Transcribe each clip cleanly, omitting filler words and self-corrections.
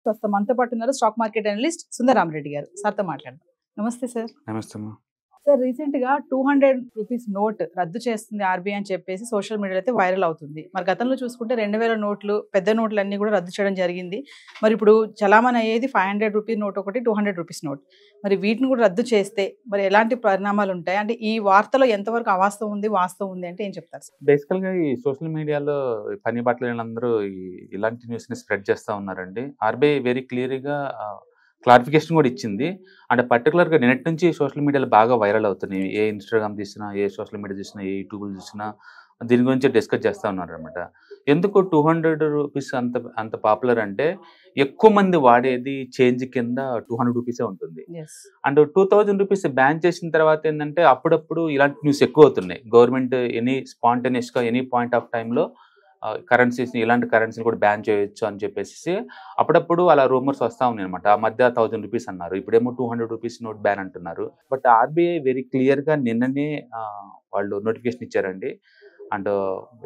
ప్రస్తుతం మనతో పాటు ఉన్నారు స్టాక్ మార్కెట్ అనలిస్ట్ సుందరరామరెడ్డి గారు. సార్తో మాట్లాడదాం. నమస్తే సార్. నమస్తే అమ్మా. సార్, రీసెంట్ గా 200 రూపీస్ నోట్ రద్దు చేస్తుంది ఆర్బీఐ అని చెప్పేసి సోషల్ మీడియాలో అయితే వైరల్ అవుతుంది. మరి గతంలో చూసుకుంటే 2000 నోట్లు, పెద్ద నోట్లు అన్ని కూడా రద్దు చేయడం జరిగింది. మరి ఇప్పుడు చలామణి అయ్యేది 500 రూపీస్ నోట్ ఒకటి, 200 రూపీస్ నోట్. మరి వీటిని కూడా రద్దు చేస్తే మరి ఎలాంటి పరిణామాలు ఉంటాయి? అంటే ఈ వార్తలో ఎంతవరకు అవాస్తవం ఉంది, వాస్తవం ఉంది అంటే ఏం చెప్తారు సార్? బేసికల్ గా ఈ సోషల్ మీడియాలో పని బట్టలందరూ ఇలాంటి న్యూస్ ని స్ప్రెడ్ చేస్తా ఉన్నారండి. ఆర్బీఐ వెరీ క్లియర్ గా క్లారిఫికేషన్ కూడా ఇచ్చింది. అండ్ పర్టికులర్ గా నిన్నటి నుంచి సోషల్ మీడియాలో బాగా వైరల్ అవుతున్నాయి. ఏ ఇన్స్టాగ్రామ్ చూసినా, ఏ సోషల్ మీడియా చూసినా, ఏ యూట్యూబ్ చూసినా దీని గురించి డిస్కస్ చేస్తూ ఉన్నారు అనమాట. ఎందుకు 200 రూపీస్ అంత పాపులర్ అంటే, ఎక్కువ మంది వాడేది చేంజ్ కింద 200 రూపీసే ఉంటుంది. అండ్ 2000 రూపీస్ బ్యాన్ చేసిన తర్వాత ఏంటంటే అప్పుడప్పుడు ఇలాంటి న్యూస్ ఎక్కువ అవుతున్నాయి. గవర్నమెంట్ ఎనీ స్పాంటేనియస్ గా ఎనీ పాయింట్ ఆఫ్ టైంలో కరెన్సీస్ ఇలాంటి కరెన్సీని కూడా బ్యాన్ చేయొచ్చు అని చెప్పేసి అప్పుడప్పుడు అలా రూమర్స్ వస్తూ ఉన్నాయి అనమాట. ఆ మధ్య 1000 రూపీస్ అన్నారు, ఇప్పుడేమో 200 రూపీస్ నోట్ బ్యాన్ అంటున్నారు. బట్ ఆర్బీఐ వెరీ క్లియర్ గా నిన్ననే వాళ్ళు నోటిఫికేషన్ ఇచ్చారండి. అండ్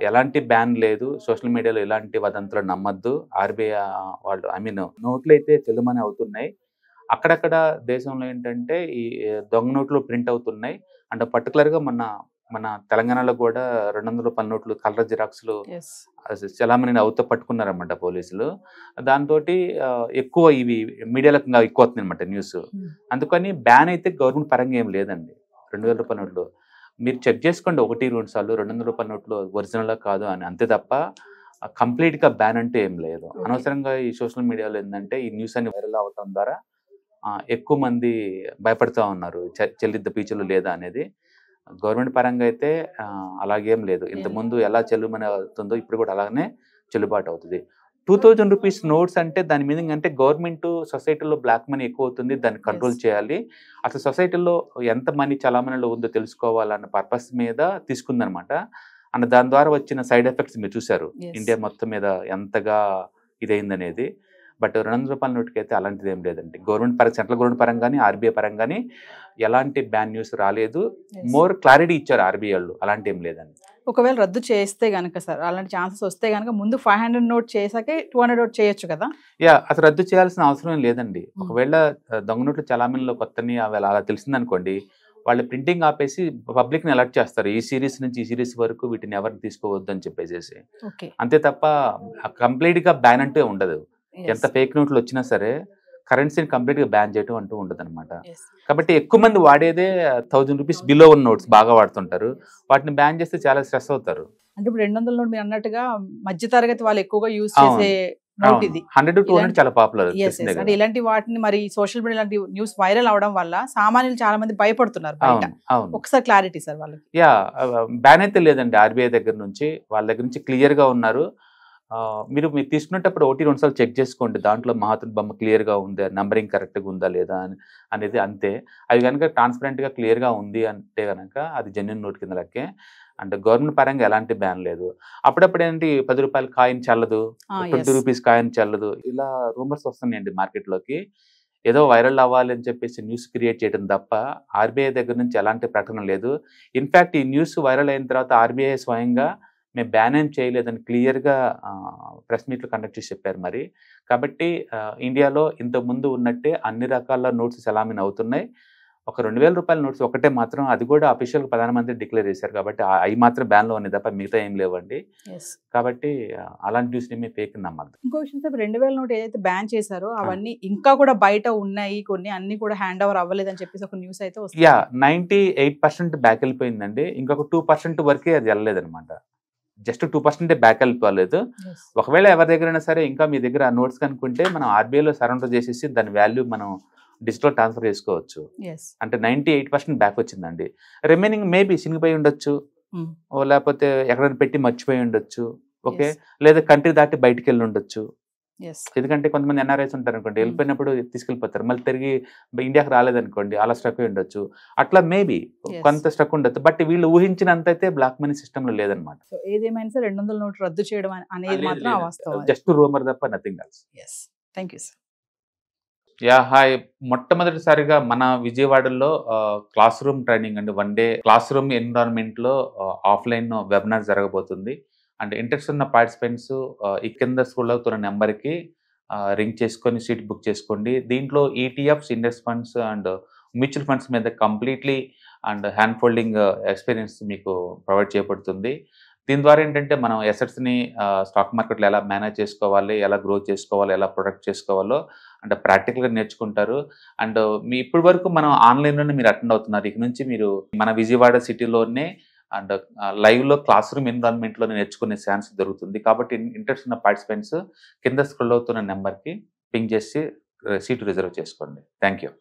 ఎలాంటి బ్యాన్ లేదు, సోషల్ మీడియాలో ఎలాంటి వదంతులు నమ్మద్దు. ఆర్బీఐ వాళ్ళు నోట్లు అయితే చెల్లుమని అవుతున్నాయి. అక్కడక్కడ దేశంలో ఏంటంటే ఈ దొంగ నోట్లు ప్రింట్ అవుతున్నాయి. అండ్ పర్టికులర్గా మన తెలంగాణలో కూడా 200 రూపాయల నోట్లు కలర్ జిరాక్స్లు చలామణి అవుతూ పట్టుకున్నారన్నమాట పోలీసులు. దాంతో ఎక్కువ ఇవి మీడియాలో ఎక్కువ అవుతుంది అనమాట న్యూస్. అందుకని బ్యాన్ అయితే గవర్నమెంట్ పరంగా ఏం లేదండి. 2000 రూపాయల నోట్లు మీరు చెక్ చేసుకోండి, 1-2 సార్లు 200 రూపాయల నోట్లు ఒరిజినల్ కాదు అని, అంతే తప్ప కంప్లీట్ గా బ్యాన్ అంటే ఏం లేదు. అనవసరంగా ఈ సోషల్ మీడియాలో ఏంటంటే ఈ న్యూస్ అన్ని వైరల్ అవటం ద్వారా ఎక్కువ మంది భయపడుతూ ఉన్నారు, చెల్లిద్ద పీచులు లేదా అనేది. గవర్నమెంట్ పరంగా అయితే అలాగేం లేదు. ఇంతకుముందు ఎలా చెల్లుమని అవుతుందో ఇప్పుడు కూడా అలాగనే చెల్లుబాటు అవుతుంది. 2000 రూపీస్ నోట్స్ అంటే దాని మీనింగ్ అంటే గవర్నమెంట్ సొసైటీలో బ్లాక్ మనీ ఎక్కువ అవుతుంది, దాన్ని కంట్రోల్ చేయాలి, అసలు సొసైటీలో ఎంత మనీ చలామణిలో ఉందో తెలుసుకోవాలన్న పర్పస్ మీద తీసుకుందనమాట. అండ్ దాని ద్వారా వచ్చిన సైడ్ ఎఫెక్ట్స్ మీరు చూసారు, ఇండియా మొత్తం మీద ఎంతగా ఇదైందనేది. బట్ 200 రూపాయల నోటుకి అయితే అలాంటిది ఏం లేదండి. సెంట్రల్ గవర్నమెంట్ పరంగా కానీ ఆర్బీఐ పరంగా కానీ ఎలాంటి బ్యాన్ న్యూస్ రాలేదు. మోర్ క్లారిటీ ఇచ్చారు ఆర్బీఐ వాళ్ళు, అలాంటి ఏం లేదండి. ఒకవేళ రద్దు చేస్తే గనక సార్, అలాంటి ఛాన్సెస్ వస్తే గనక ముందు 500 నోట్ చేసాకే 200 నోట్ చేయొచ్చు కదా? అసలు రద్దు చేయాల్సిన అవసరం లేదండి. ఒకవేళ దొంగ నోట్లు చలామణిలో కొత్తని అలా తెలిసిందనుకోండి, వాళ్ళు ప్రింటింగ్ ఆపేసి పబ్లిక్ ని అలర్ట్ చేస్తారు, ఈ సిరీస్ నుంచి ఈ సిరీస్ వరకు వీటిని ఎవరిని తీసుకోవద్దు అని చెప్పేసి. అంతే తప్ప కంప్లీట్ గా బ్యాన్ అంటే ఉండదు. ఎంత ఫేక్ నోట్లు వచ్చినా సరే కరెన్సీని కంప్లీట్ గా బ్యాన్ చేయడం అంటూ ఉండదు అనమాట. కాబట్టి ఎక్కువ మంది వాడేదే 1000 రూపీస్ బిలో ఉన్న నోట్స్ బాగా వాడుతుంటారు. వాటిని బ్యాన్ చేస్తే చాలా స్ట్రెస్ అవుతారు. అంటే ఇప్పుడు 200 నోట్ మీరు అన్నట్టుగా మధ్య తరగతి వాళ్ళు ఎక్కువగా యూజ్ చేసే నోట్ ఇది. 100-200 చాలా పాపులర్. అంటే ఇలాంటి వాటిని మరి సోషల్ మీడియా లాంటి న్యూస్ వైరల్ అవడం వల్ల సామాన్యులు చాలా మంది భయపడుతున్నారు బయట. ఒకసారి క్లారిటీ సార్ వాళ్ళకి. బ్యాన్ అయితే లేదండి ఆర్బీఐ దగ్గర నుంచి, వాళ్ళ దగ్గర నుంచి క్లియర్ గా ఉన్నారు. మీరు తీసుకునేటప్పుడు 1-2 సార్లు చెక్ చేసుకోండి, దాంట్లో మహాత్ముడి బొమ్మ క్లియర్గా ఉందా, నంబరింగ్ కరెక్ట్గా ఉందా లేదా అనేది, అంతే. అది కనుక ట్రాన్స్పరెంట్గా క్లియర్గా ఉంది అంటే కనుక అది జెన్యూన్ నోట్ కింద లెక్కే. అంటే గవర్నమెంట్ పరంగా ఎలాంటి బ్యాన్ లేదు. అప్పుడప్పుడు ఏంటి 10 రూపాయల కాయిన్ చల్లదు, 20 రూపీస్ కాయిన్ చల్లదు, ఇలా రూమర్స్ వస్తున్నాయండి మార్కెట్లోకి. ఏదో వైరల్ అవ్వాలి అని చెప్పేసి న్యూస్ క్రియేట్ చేయడం తప్ప ఆర్బీఐ దగ్గర నుంచి ఎలాంటి ప్రకటన లేదు. ఇన్ఫ్యాక్ట్ ఈ న్యూస్ వైరల్ అయిన తర్వాత ఆర్బీఐ స్వయంగా మేము బ్యాన్ ఏం చేయలేదని క్లియర్గా ప్రెస్ మీట్లు కండక్ట్ చేసి చెప్పారు మరి. కాబట్టి ఇండియాలో ఇంతకుముందు ఉన్నట్టే అన్ని రకాల నోట్స్ చలామణి అవుతున్నాయి. ఒక 2000 రూపాయల నోట్స్ ఒకటే మాత్రం, అది కూడా అఫీషియల్ ప్రధానమంత్రి డిక్లేర్ చేశారు కాబట్టి అవి మాత్రం బ్యాన్లో ఉన్నాయి తప్ప మిగతా ఏం లేవండి. కాబట్టి అలాంటి న్యూస్ ఏమీ ఫేక్ నమ్మద్దు. ఇంకో విషయం సార్, 2000 నోట్ ఏదైతే బ్యాన్ చేశారో అవన్నీ ఇంకా కూడా బయట ఉన్నాయి, కొన్ని అన్ని కూడా హ్యాండ్ ఓవర్ అవ్వలేదని చెప్పేసి ఒక న్యూస్ అయితే వస్తుంది. 98% బ్యాక్ వెళ్ళిపోయిందండి. ఇంకొక 2% వరకే అది వెళ్ళలేదన్నమాట. Just 2% back వెళ్ళిపోలేదు. ఒకవేళ ఎవరి దగ్గరైనా సరే ఇంకా మీ దగ్గర నోట్స్ కనుక్కుంటే మనం ఆర్బీఐలో సరెండర్ చేసేసి దాని వాల్యూ మనం డిజిటల్ ట్రాన్స్ఫర్ చేసుకోవచ్చు. అంటే 98% బ్యాక్ వచ్చిందండి. రిమైనింగ్ మేబీ చినిగిపోయి ఉండొచ్చు, లేకపోతే ఎక్కడైనా పెట్టి మర్చిపోయి ఉండొచ్చు, ఓకే, లేదా కంట్రీ దాటి బయటికి వెళ్ళి ఉండొచ్చు. ఎందుకంటే కొంతమంది ఎన్ఆర్ఐస్ ఉంటారు అనుకోండి, వెళ్ళిపోయినప్పుడు తీసుకెళ్ళిపోతారు, మళ్ళీ తిరిగి ఇండియాకి రాలేదనుకోండి, అలా స్ట్రక్ అయి ఉండొచ్చు. అట్లా మేబీ కొంత స్ట్రక్ ఉండొచ్చు. బట్ వీళ్ళు ఊహించినంత అయితే బ్లాక్ మనీ సిస్టమ్ లో లేదనమాట. ఏదేమైనా సరే 200 నోట్ రద్దు చేయడం అనేది మాత్రం అవాస్తవం, జస్ట్ రూమర్ తప్ప nothing else. Thank you sir. Hi. మొట్టమొదటిసారిగా మన విజయవాడలో క్లాస్ రూమ్ ట్రైనింగ్ అండి, 1 డే క్లాస్ రూమ్ ఎన్విరాన్మెంట్ లో ఆఫ్లైన్ వెబినార్ జరగబోతుంది. అండ్ ఇంట్రెస్ట్ ఉన్న పార్టిసిపెంట్స్ ఈ కింద స్క్రోల్ అవుతున్న నెంబర్కి రింగ్ చేసుకొని సీట్ బుక్ చేసుకోండి. దీంట్లో ETFs, index funds and mutual funds మీద completely and hand holding experience మీకు ప్రొవైడ్ చేయబడుతుంది. దీని ద్వారా ఏంటంటే మనం అసెట్స్‌ని స్టాక్ మార్కెట్‌లో ఎలా మేనేజ్ చేసుకోవాలి, ఎలా గ్రో చేసుకోవాలి, ఎలా ప్రొటెక్ట్ చేసుకోవాలో అంటే ప్రాక్టికల్‌గా నేర్చుకుంటారు. అండ్ ఇప్పటి వరకు మనం ఆన్‌లైన్‌లోనే మీరు అటెండ్ అవుతున్నారు. ఇక నుంచి మీరు మన విజయవాడ సిటీలోనే అండ్ లైవ్‌లో క్లాస్ రూమ్ ఎన్విరాన్మెంట్‌లోనే నేర్చుకునే ఛాన్స్ దొరుకుతుంది. కాబట్టి ఇంట్రెస్ట్ ఉన్న పార్టిసిపెంట్స్ కింద స్క్రోల్ అవుతున్న నెంబర్‌కి పింగ్ చేసి సీట్ రిజర్వ్ చేసుకోండి. Thank you.